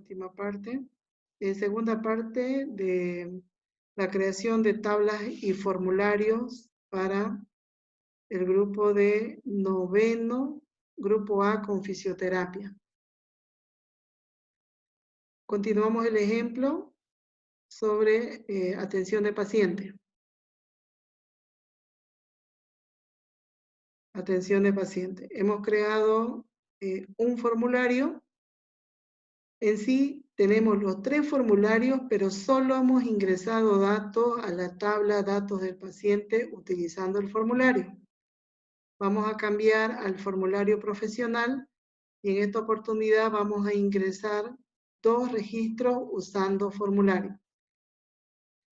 última parte. Segunda parte de la creación de tablas y formularios para el grupo de noveno, grupo A con fisioterapia. Continuamos el ejemplo sobre atención de paciente. Atención de paciente. Hemos creado un formulario. En sí tenemos los 3 formularios, pero solo hemos ingresado datos a la tabla datos del paciente utilizando el formulario. Vamos a cambiar al formulario profesional y en esta oportunidad vamos a ingresar 2 registros usando formulario.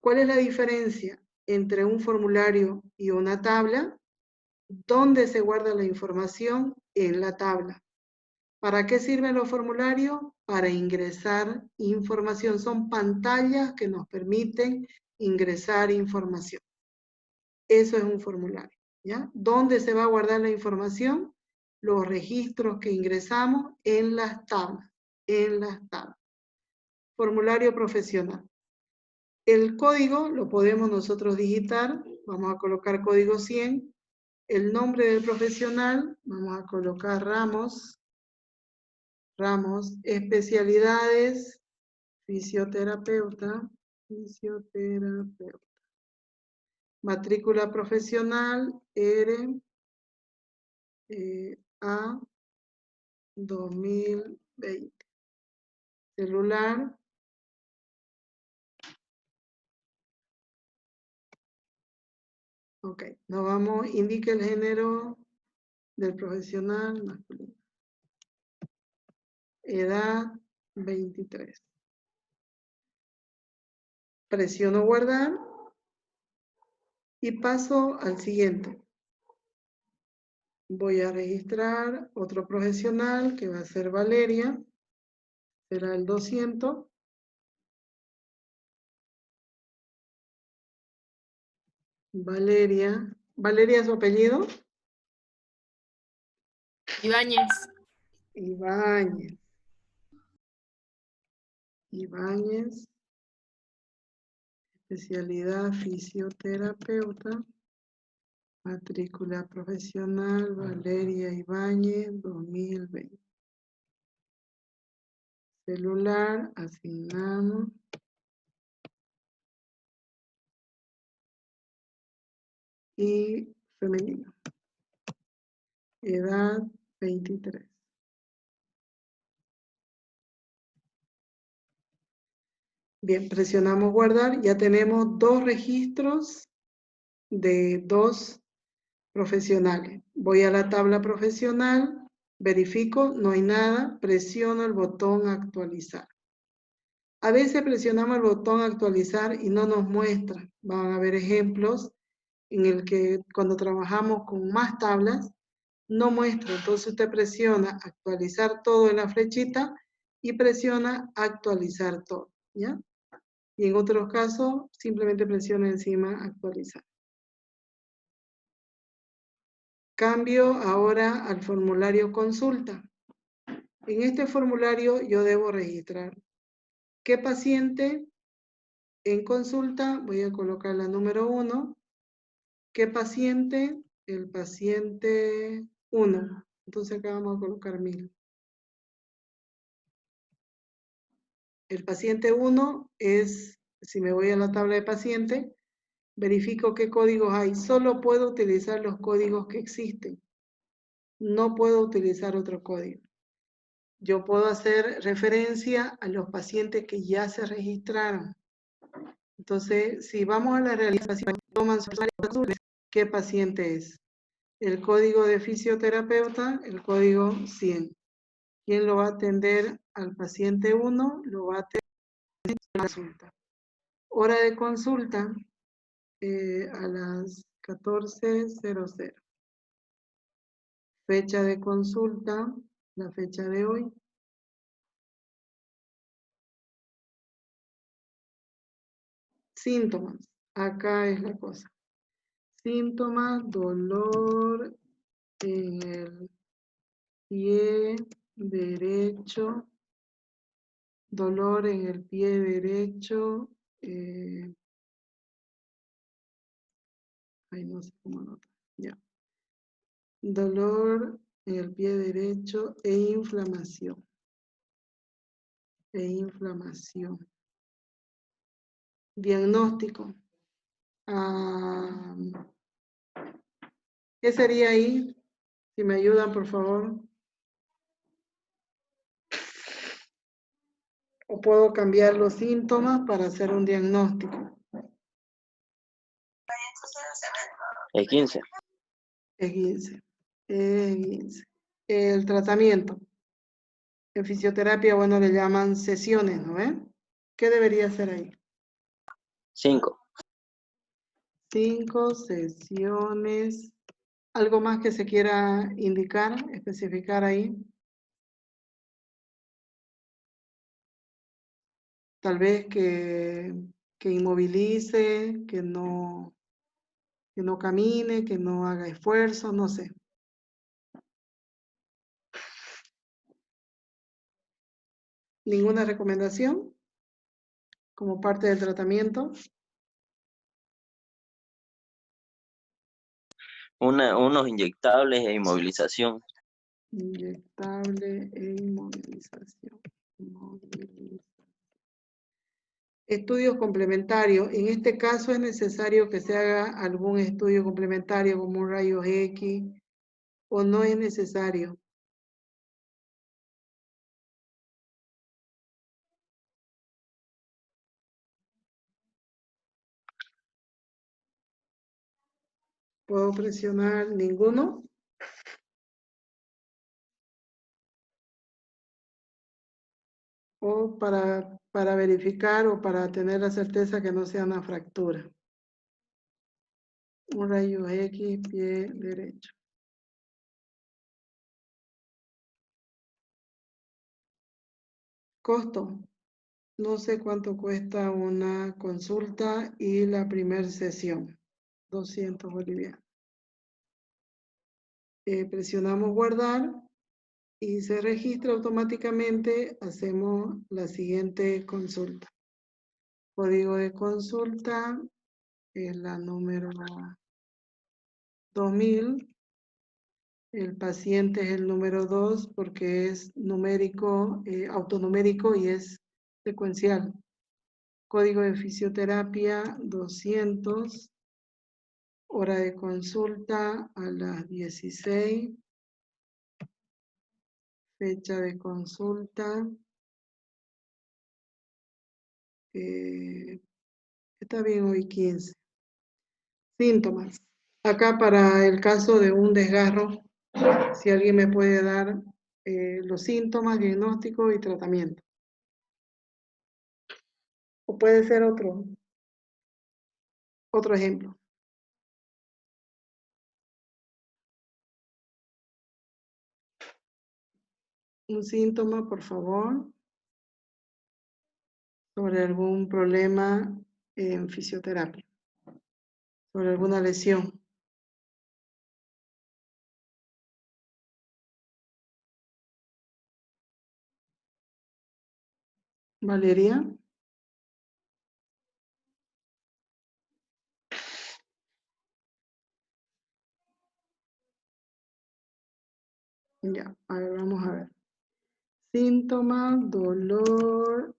¿Cuál es la diferencia entre un formulario y una tabla? ¿Dónde se guarda la información? En la tabla. ¿Para qué sirven los formularios? Para ingresar información. Son pantallas que nos permiten ingresar información. Eso es un formulario, ¿ya? ¿Dónde se va a guardar la información? Los registros que ingresamos en las tablas. En las tablas. Formulario profesional. El código lo podemos nosotros digitar. Vamos a colocar código 100. El nombre del profesional, vamos a colocar Ramos, especialidades, fisioterapeuta, matrícula profesional, A 2020, celular, ok, nos vamos, indique el género del profesional masculino. Edad 23. Presiono guardar y paso al siguiente. Voy a registrar otro profesional que va a ser Valeria. Será el 200. Valeria. ¿Valeria es su apellido? Ibáñez. Ibáñez. Ibáñez. Especialidad fisioterapeuta. Matrícula profesional Valeria Ibáñez 2020. Celular, asignamos. Y femenino. Edad 23. Bien, presionamos guardar. Ya tenemos 2 registros de 2 profesionales. Voy a la tabla profesional, verifico, no hay nada, presiono el botón actualizar. A veces presionamos el botón actualizar y no nos muestra. Van a haber ejemplos en el que cuando trabajamos con más tablas, no muestra. Entonces usted presiona actualizar todo en la flechita y presiona actualizar todo, ¿ya? Y en otros casos, simplemente presiona encima actualizar. Cambio ahora al formulario consulta. En este formulario yo debo registrar qué paciente en consulta, voy a colocar la número 1, qué paciente, el paciente 1. Entonces acá vamos a colocar 1000. El paciente 1 es, si me voy a la tabla de paciente, verifico qué códigos hay. Solo puedo utilizar los códigos que existen. No puedo utilizar otro código. Yo puedo hacer referencia a los pacientes que ya se registraron. Entonces, si vamos a la realización, ¿qué paciente es? El código de fisioterapeuta, el código 100. ¿Quién lo va a atender al paciente 1? Lo va a atender en consulta. Hora de consulta a las 14:00. Fecha de consulta, la fecha de hoy. Síntomas, acá es la cosa. Síntomas, dolor en el pie derecho Dolor en el pie derecho. Ay, no sé cómo anotar. Ya. Dolor en el pie derecho e inflamación. Diagnóstico. ¿Qué sería ahí? Si me ayudan, por favor. O puedo cambiar los síntomas para hacer un diagnóstico. E15. E15. El tratamiento. En fisioterapia, bueno, le llaman sesiones, ¿no ve? ¿Qué debería hacer ahí? 5. 5 sesiones. ¿Algo más que se quiera indicar, especificar ahí? Tal vez que inmovilice, que no camine, que no haga esfuerzo, no sé. ¿Ninguna recomendación como parte del tratamiento? Unos inyectables e inmovilización. Inyectable e inmovilización. Estudios complementarios. En este caso es necesario que se haga algún estudio complementario como un rayo X o no es necesario. ¿Puedo presionar ninguno? O para verificar o para tener la certeza que no sea una fractura. Un rayo X, pie derecho. Costo. No sé cuánto cuesta una consulta y la primera sesión. 200 bolivianos. Presionamos guardar y se registra automáticamente. Hacemos la siguiente consulta. Código de consulta es la número 2000. El paciente es el número 2 porque es numérico, autonumérico y es secuencial. Código de fisioterapia 200. Hora de consulta a las 16. Fecha de consulta. Está bien hoy 15. Síntomas. Acá para el caso de un desgarro, si alguien me puede dar los síntomas, diagnóstico y tratamiento. O puede ser otro ejemplo. Un síntoma, por favor, sobre algún problema en fisioterapia, sobre alguna lesión. Valeria. Ya, a ver, vamos a ver. Síntomas, dolor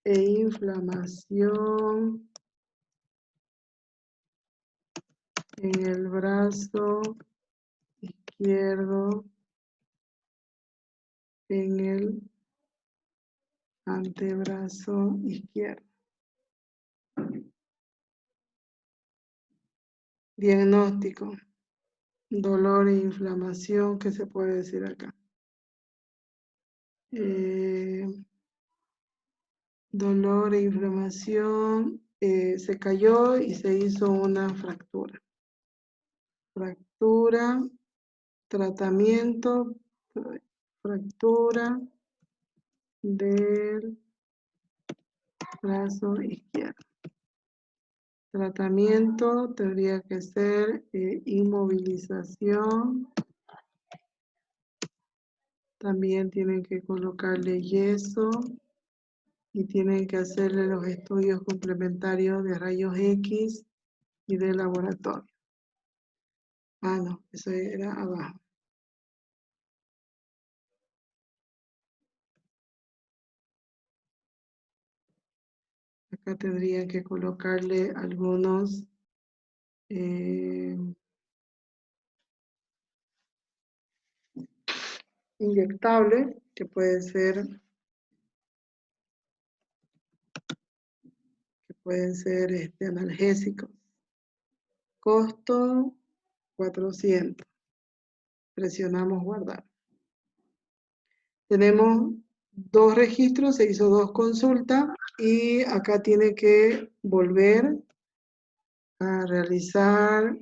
e inflamación en el brazo izquierdo, en el antebrazo izquierdo. Diagnóstico, dolor e inflamación, ¿qué se puede decir acá? Dolor e inflamación, se cayó y se hizo una fractura. Fractura, tratamiento, fractura del brazo izquierdo. Tratamiento tendría que ser inmovilización. También tienen que colocarle yeso. y tienen que hacerle los estudios complementarios de rayos X y de laboratorio. Ah, no, eso era abajo. Acá tendría que colocarle algunos inyectables, que pueden ser analgésicos. Costo 400. Presionamos guardar. Tenemos 2 registros, se hizo 2 consultas y acá tiene que volver a realizar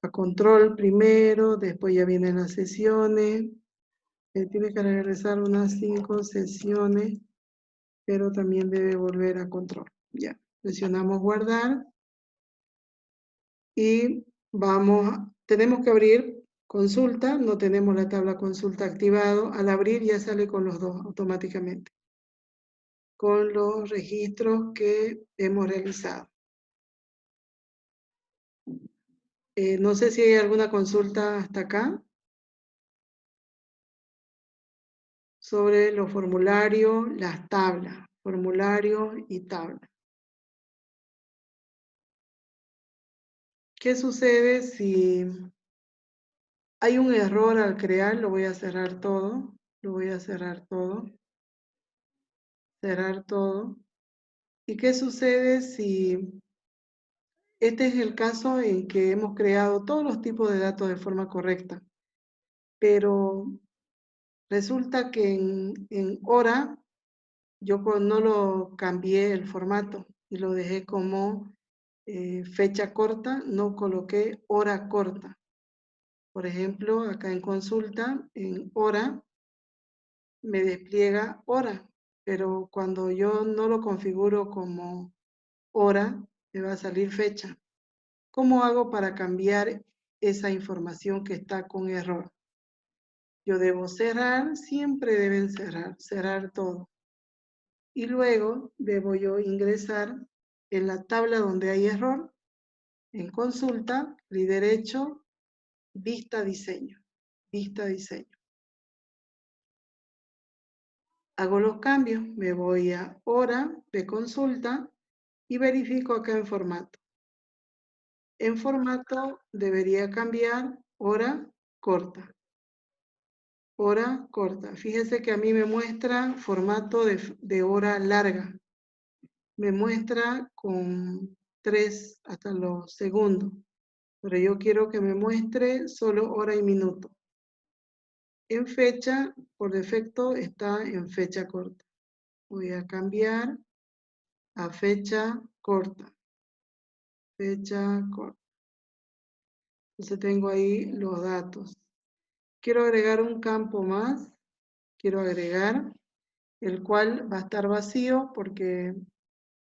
a control primero, después ya vienen las sesiones. Tiene que regresar unas 5 sesiones, pero también debe volver a control. Ya, presionamos guardar y tenemos que abrir consulta, no tenemos la tabla consulta activado. Al abrir ya sale con los dos automáticamente, con los registros que hemos realizado. No sé si hay alguna consulta hasta acá sobre los formularios, las tablas, formularios y tablas. ¿Qué sucede si hay un error al crear? Lo voy a cerrar todo, cerrar todo. ¿Y qué sucede si este es el caso en que hemos creado todos los tipos de datos de forma correcta, pero resulta que en hora yo no lo cambié el formato y lo dejé como fecha corta, no coloqué hora corta. Por ejemplo, acá en consulta, en hora, me despliega hora, pero cuando yo no lo configuro como hora, me va a salir fecha. ¿Cómo hago para cambiar esa información que está con error? Yo debo cerrar, siempre deben cerrar todo. Y luego debo yo ingresar en la tabla donde hay error, en consulta, clic derecho, vista diseño. Hago los cambios, me voy a hora de consulta y verifico acá en formato. En formato debería cambiar hora corta. Hora corta. Fíjese que a mí me muestra formato de hora larga. Me muestra con 3 hasta los segundos. Pero yo quiero que me muestre solo hora y minuto. En fecha, por defecto, está en fecha corta. Voy a cambiar a fecha corta. Fecha corta. Entonces tengo ahí los datos. Quiero agregar un campo más. Quiero agregar, el cual va a estar vacío porque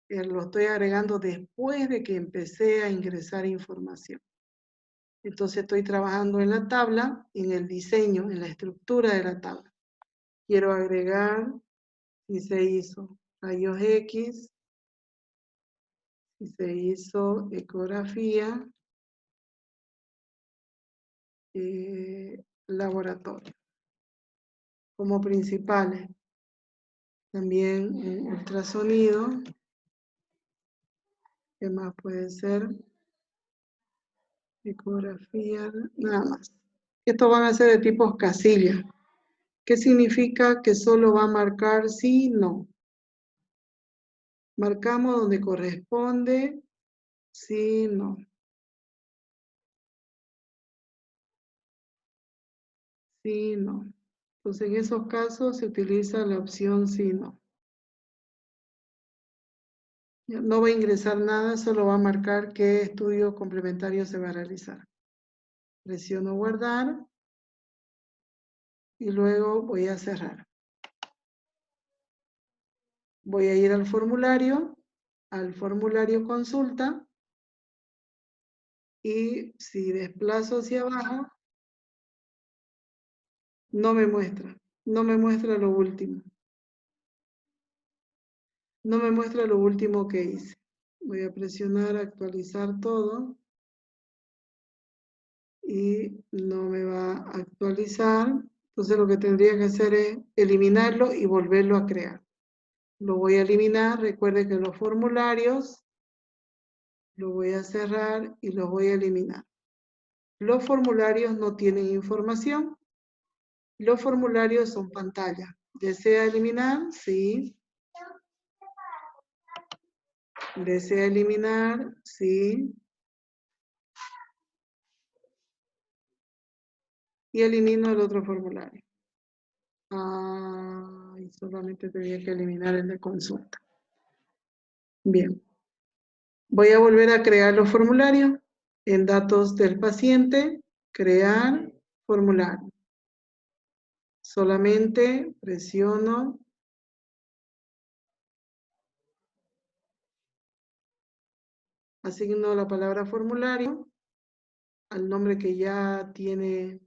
lo estoy agregando después de que empecé a ingresar información. Entonces estoy trabajando en la tabla, en el diseño, en la estructura de la tabla. Quiero agregar si se hizo rayos X, si se hizo ecografía, laboratorio, como principales. También ultrasonido, ¿qué más puede ser? Ecografía, nada más. Estos van a ser de tipos casilla. ¿Qué significa que solo va a marcar sí, no? Marcamos donde corresponde, sí, no. Sí, no. Entonces en esos casos se utiliza la opción sí, no. No va a ingresar nada, solo va a marcar qué estudio complementario se va a realizar. Presiono guardar y luego voy a cerrar. Voy a ir al formulario consulta, y si desplazo hacia abajo, no me muestra. No me muestra lo último. No me muestra lo último que hice. Voy a presionar actualizar todo. Y no me va a actualizar. Entonces lo que tendría que hacer es eliminarlo y volverlo a crear. Lo voy a eliminar. Recuerde que los formularios lo voy a cerrar y los voy a eliminar. Los formularios no tienen información. Los formularios son pantalla. ¿Desea eliminar? Sí. ¿Desea eliminar? Sí. Y elimino el otro formulario. Y solamente tenía que eliminar el de consulta. Bien. Voy a volver a crear los formularios. En datos del paciente, crear formulario. Solamente presiono asigno la palabra formulario al nombre que ya tiene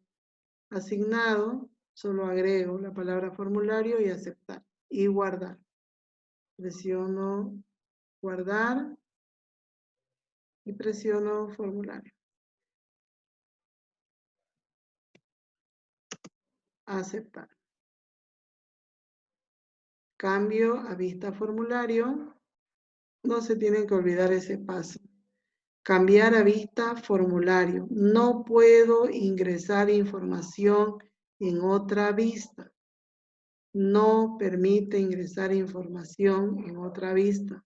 asignado. Solo agrego la palabra formulario y aceptar. Y guardar. Presiono guardar y presiono formulario. Aceptar. Cambio a vista formulario. No se tienen que olvidar ese paso. Cambiar a vista formulario. No puedo ingresar información en otra vista. No permite ingresar información en otra vista.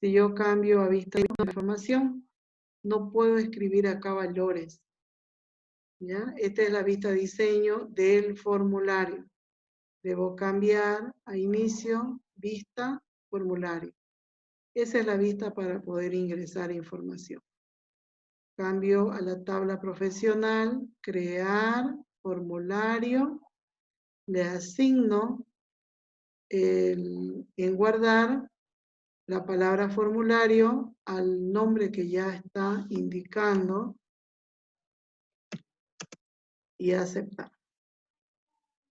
Si yo cambio a vista de información, no puedo escribir acá valores. ¿Ya? Esta es la vista diseño del formulario. Debo cambiar a inicio, vista, formulario. Esa es la vista para poder ingresar información. Cambio a la tabla profesional, crear formulario, le asigno en guardar la palabra formulario al nombre que ya está indicando y aceptar.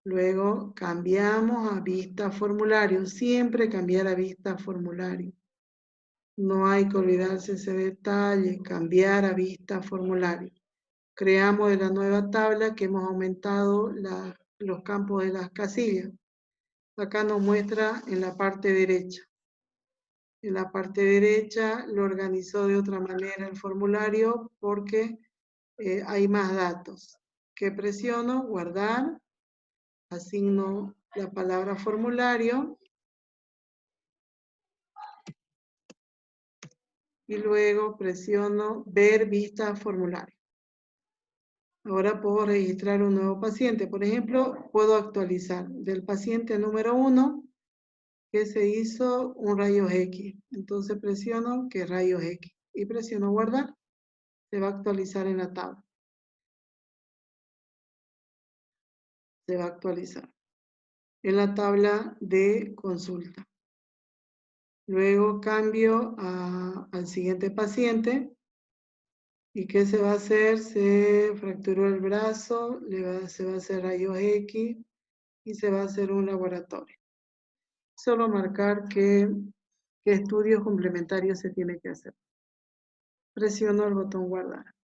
Luego cambiamos a vista formulario, siempre cambiar a vista formulario. No hay que olvidarse ese detalle, cambiar a vista formulario. Creamos de la nueva tabla que hemos aumentado los campos de las casillas. Acá nos muestra en la parte derecha. En la parte derecha lo organizó de otra manera el formulario porque hay más datos. Que presiono, guardar, asigno la palabra formulario y luego presiono ver vista formulario. Ahora puedo registrar un nuevo paciente. Por ejemplo, puedo actualizar del paciente número 1 que se hizo un rayos X. Entonces presiono que rayos X y presiono guardar. Se va a actualizar en la tabla. Se va a actualizar en la tabla de consulta. Luego cambio al siguiente paciente. ¿Y qué se va a hacer? Se fracturó el brazo, se va a hacer rayos X y se va a hacer un laboratorio. Solo marcar qué estudios complementarios se tiene que hacer. Presiono el botón guardar.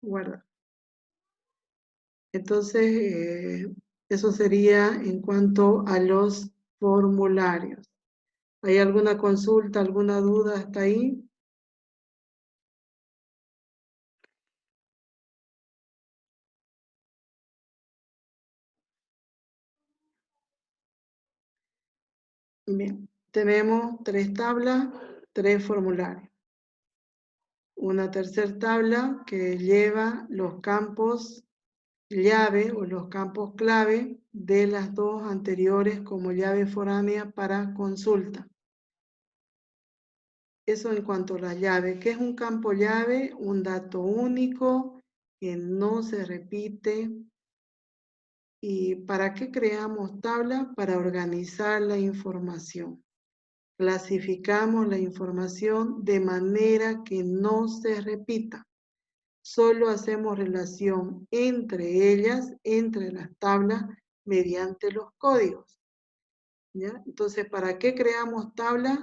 Guardar. Entonces, eso sería en cuanto a los formularios. ¿Hay alguna consulta, alguna duda hasta ahí? Bien, tenemos 3 tablas, 3 formularios. Una tercera tabla que lleva los campos llave o los campos clave de las 2 anteriores como llave foránea para consulta. Eso en cuanto a la llave. ¿Qué es un campo llave? Un dato único que no se repite. ¿Y para qué creamos tabla? Para organizar la información. Clasificamos la información de manera que no se repita. Solo hacemos relación entre ellas, entre las tablas, mediante los códigos. ¿Ya? Entonces, ¿para qué creamos tablas?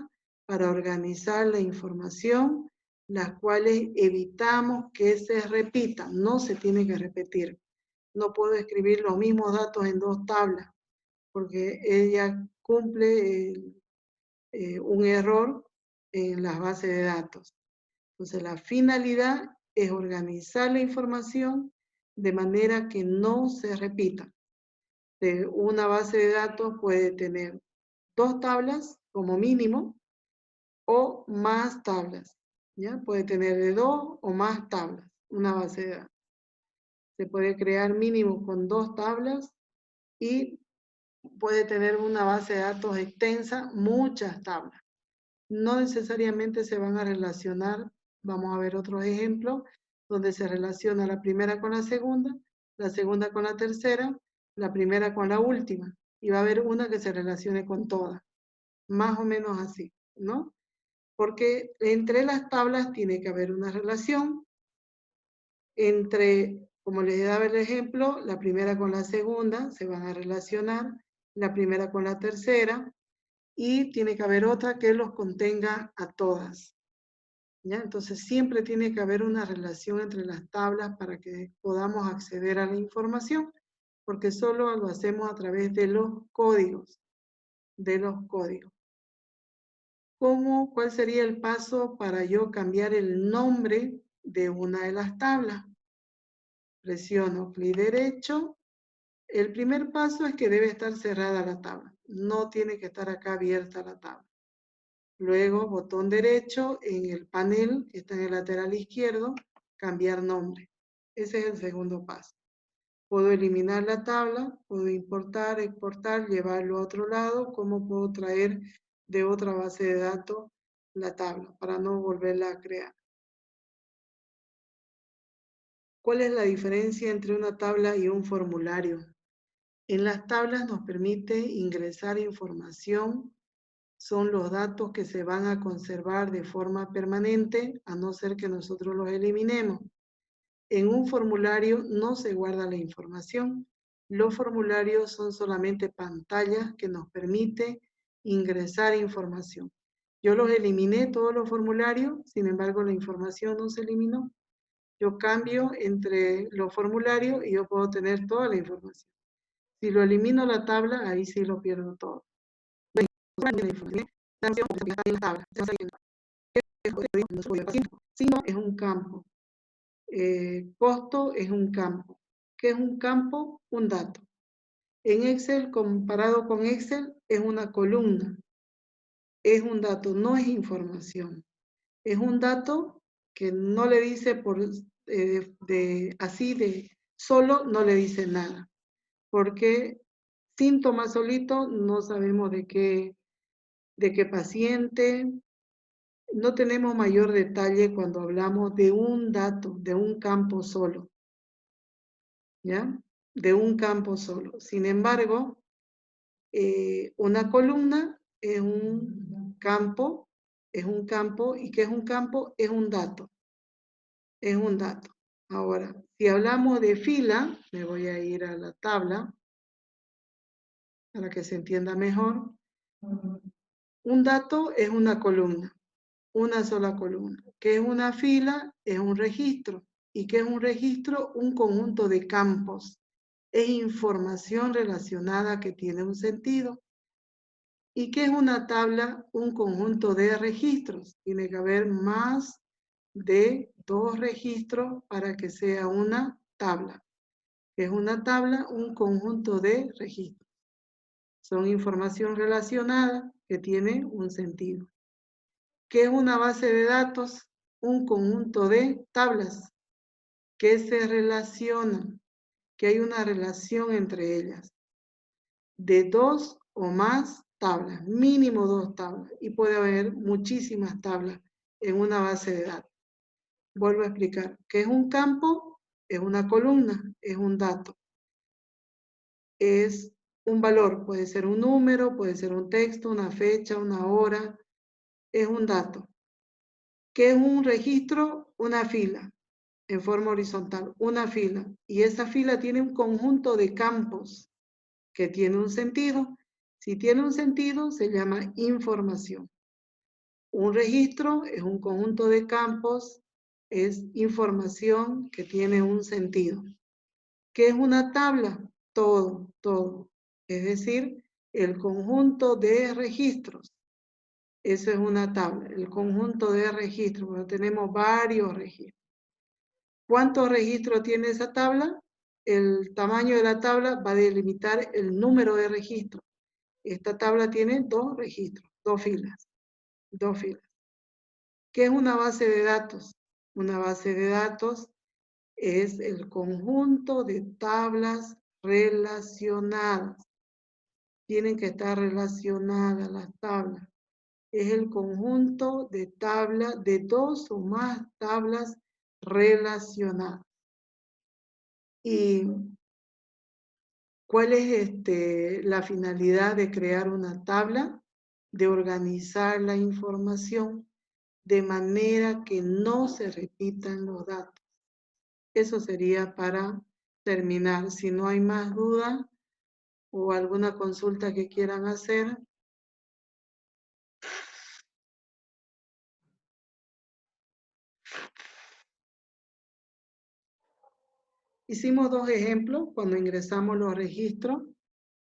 Para organizar la información, las cuales evitamos que se repitan. No se tiene que repetir. No puedo escribir los mismos datos en dos tablas, porque ella cumple un error en las bases de datos. Entonces, la finalidad es organizar la información de manera que no se repita. Una base de datos puede tener 2 tablas como mínimo o más tablas. ¿Ya? Puede tener de 2 o más tablas una base de datos. Se puede crear mínimo con 2 tablas y puede tener una base de datos extensa, muchas tablas. No necesariamente se van a relacionar, vamos a ver otros ejemplos, donde se relaciona la primera con la segunda con la tercera, la primera con la última, y va a haber una que se relacione con todas, más o menos así, ¿no? Porque entre las tablas tiene que haber una relación entre, como les daba el ejemplo, la primera con la segunda se van a relacionar, la primera con la tercera, y tiene que haber otra que los contenga a todas. ¿Ya? Entonces siempre tiene que haber una relación entre las tablas para que podamos acceder a la información, porque solo lo hacemos a través de los códigos. ¿Cuál sería el paso para yo cambiar el nombre de una de las tablas? Presiono clic derecho. El primer paso es que debe estar cerrada la tabla. No tiene que estar acá abierta la tabla. Luego, botón derecho en el panel que está en el lateral izquierdo, cambiar nombre. Ese es el segundo paso. Puedo eliminar la tabla, puedo importar, exportar, llevarlo a otro lado, como puedo traer de otra base de datos la tabla para no volverla a crear. ¿Cuál es la diferencia entre una tabla y un formulario? En las tablas nos permite ingresar información. Son los datos que se van a conservar de forma permanente, a no ser que nosotros los eliminemos. En un formulario no se guarda la información. Los formularios son solamente pantallas que nos permiten ingresar información. Yo los eliminé, todos los formularios, sin embargo la información no se eliminó. Yo cambio entre los formularios y yo puedo tener toda la información. Si lo elimino la tabla, ahí sí lo pierdo todo. Signo es un campo. Costo es un campo. ¿Qué es un campo? Un dato. En Excel, comparado con Excel, es una columna. Es un dato, no es información. Es un dato que no le dice solo, no le dice nada. Porque síntomas solito no sabemos de qué paciente. No tenemos mayor detalle cuando hablamos de un dato, de un campo solo. ¿Ya? De un campo solo. Sin embargo, una columna es un campo, ¿y qué es un campo? Es un dato. Es un dato. Ahora, si hablamos de fila, me voy a ir a la tabla para que se entienda mejor. Un dato es una columna, una sola columna. ¿Qué es una fila? Es un registro. ¿Y qué es un registro? Un conjunto de campos. Es información relacionada que tiene un sentido. ¿Y qué es una tabla? Un conjunto de registros. Tiene que haber más de 2 registros para que sea una tabla. ¿Qué es una tabla? Un conjunto de registros. Son información relacionada que tiene un sentido. ¿Qué es una base de datos? Un conjunto de tablas que se relacionan, que hay una relación entre ellas, de 2 o más tablas, mínimo 2 tablas, y puede haber muchísimas tablas en una base de datos. Vuelvo a explicar, ¿qué es un campo? Es una columna, es un dato. Es un valor, puede ser un número, puede ser un texto, una fecha, una hora, es un dato. ¿Qué es un registro? Una fila, en forma horizontal, una fila. Y esa fila tiene un conjunto de campos. que tiene un sentido. Si tiene un sentido, se llama información. Un registro es un conjunto de campos, es información que tiene un sentido. ¿Qué es una tabla? Todo, todo. Es decir, el conjunto de registros. Eso es una tabla, el conjunto de registros. Bueno, tenemos varios registros. ¿Cuántos registros tiene esa tabla? El tamaño de la tabla va a delimitar el número de registros. Esta tabla tiene 2 registros, 2 filas. 2 filas. ¿Qué es una base de datos? Una base de datos es el conjunto de tablas relacionadas. Tienen que estar relacionadas las tablas. Es el conjunto de tablas, de 2 o más tablas relacionadas. ¿Y cuál es la finalidad de crear una tabla? De organizar la información de manera que no se repitan los datos. Eso sería para terminar. Si no hay más duda o alguna consulta que quieran hacer. Hicimos 2 ejemplos cuando ingresamos los registros.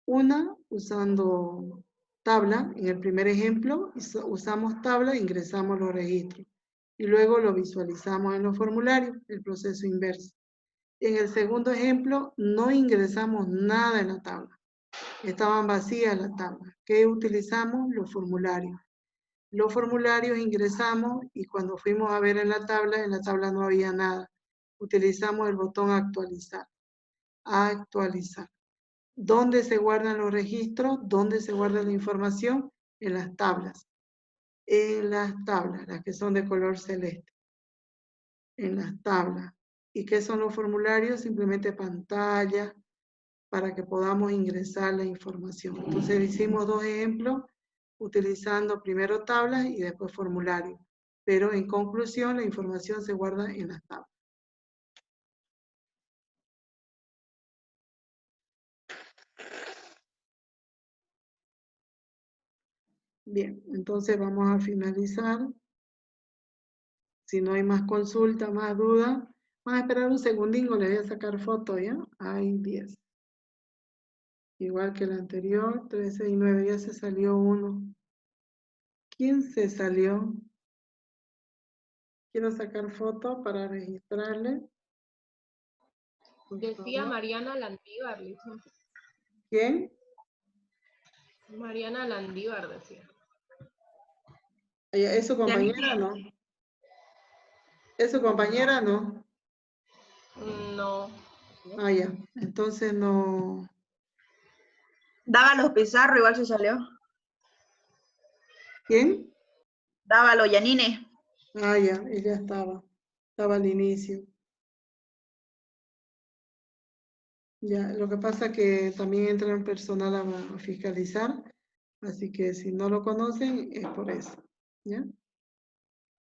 Una usando tabla, en el primer ejemplo usamos tabla e ingresamos los registros. Y luego lo visualizamos en los formularios, el proceso inverso. En el segundo ejemplo no ingresamos nada en la tabla. Estaban vacías las tablas. ¿Qué utilizamos? Los formularios. Los formularios ingresamos y cuando fuimos a ver en la tabla no había nada. Utilizamos el botón actualizar. Actualizar. ¿Dónde se guardan los registros? ¿Dónde se guarda la información? En las tablas. En las tablas, las que son de color celeste. En las tablas. ¿Y qué son los formularios? Simplemente pantalla para que podamos ingresar la información. Entonces hicimos 2 ejemplos utilizando primero tablas y después formularios. Pero en conclusión, la información se guarda en las tablas. Bien, entonces vamos a finalizar. Si no hay más consulta, más duda, vamos a esperar un segundín, les voy a sacar foto, ¿ya? Hay 10. Igual que el anterior, 13 y 9, ya se salió uno. ¿Quién se salió? Quiero sacar foto para registrarle. Decía Mariana Landívar, ¿Quién? Mariana Landívar decía. ¿Es su compañera no? ¿Es su compañera no? No. Ah, ya. Entonces no. Dávalo Pizarro, igual se salió. ¿Quién? Dávalo Yanine. Ah, ya, ella estaba. Estaba al inicio. Ya, lo que pasa es que también entra un personal a fiscalizar, así que si no lo conocen es por eso, ¿ya?